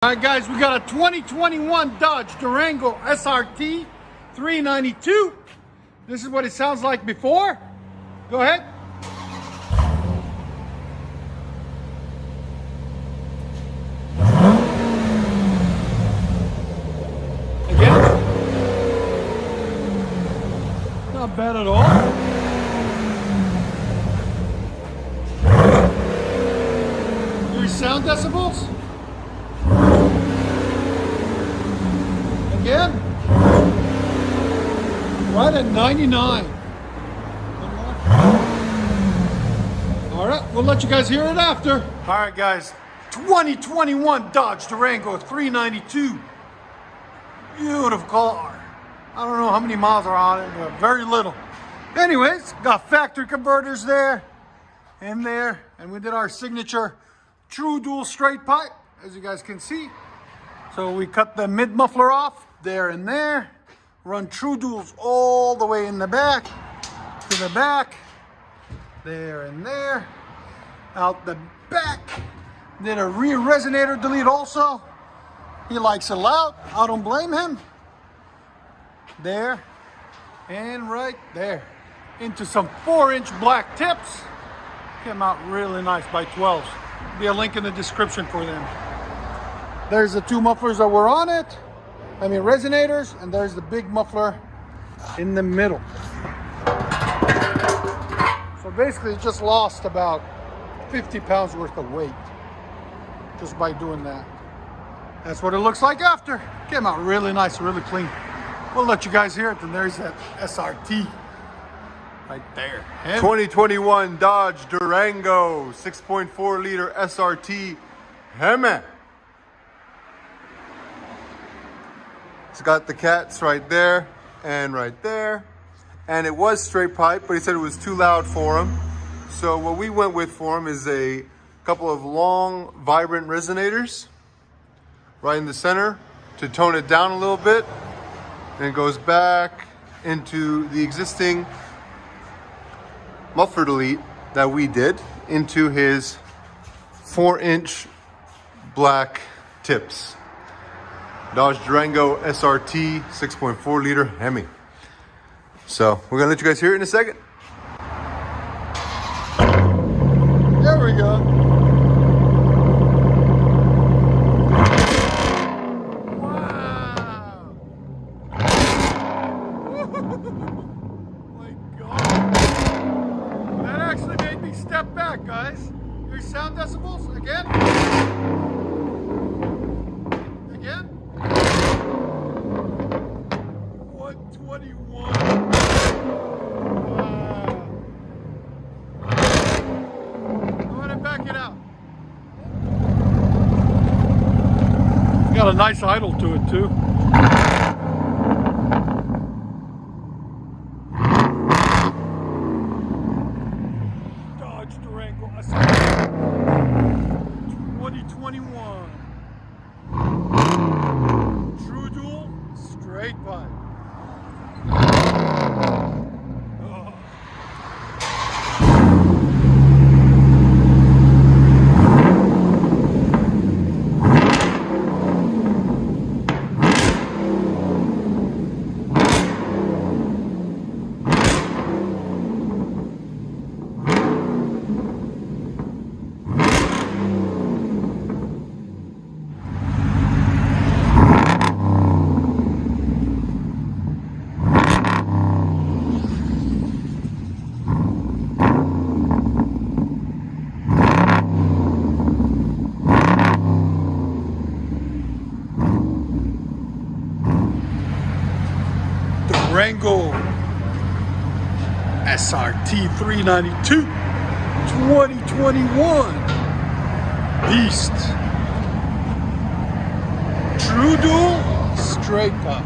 All right, guys, we got a 2021 Dodge Durango SRT 392. This is what it sounds like before. Go ahead. Again. Not bad at all. Your sound decibels. Again, right at 99. All right, we'll let you guys hear it after. All right, guys, 2021 Dodge Durango 392. Beautiful car. I don't know how many miles are on it, but very little. Anyways, got factory converters there and there, and we did our signature true dual straight pipe, as you guys can see. So we cut the mid muffler off there and there, run true duals all the way in the back to the back, there and there, out the back. Did a rear resonator delete also. He likes it loud, I don't blame him. There and right there, into some 4-inch black tips. Came out really nice by 12s. Be a link in the description for them. There's the two mufflers that were on it. I mean resonators, and there's the big muffler in the middle. So basically it just lost about 50 pounds worth of weight just by doing that. That's what it looks like after. Came out really nice, really clean. We'll let you guys hear it, and there's that SRT right there. And 2021 Dodge Durango 6.4 liter SRT HEMI. It's got the cats right there and right there. And it was straight pipe, but he said it was too loud for him. So what we went with for him is a couple of long, vibrant resonators right in the center to tone it down a little bit. And it goes back into the existing muffler delete that we did into his 4-inch black tips. Dodge Durango SRT 6.4 liter HEMI. So we're gonna let you guys hear it in a second. there we go. Wow. My God. That actually made me step back, guys. Your sound decibels again. Again. 121. Wow. Go ahead and back it out. It's got a nice idle to it too. Dodge Durango SRT 2021. True dual straight pipe. Durango SRT 392 2021 Beast. True dual straight pipe.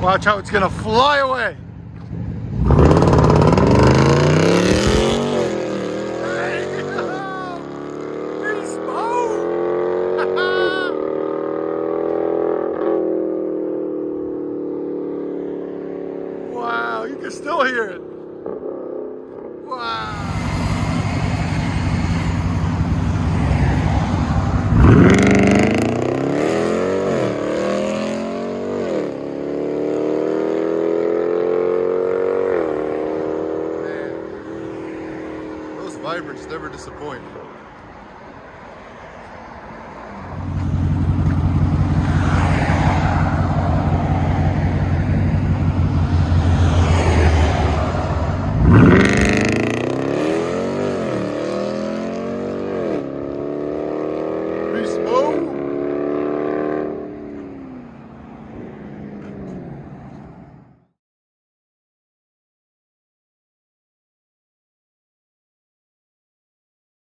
Watch how it's gonna fly away. Beast mode. Wow, you can still hear it. Wow. Vibrants never disappoint.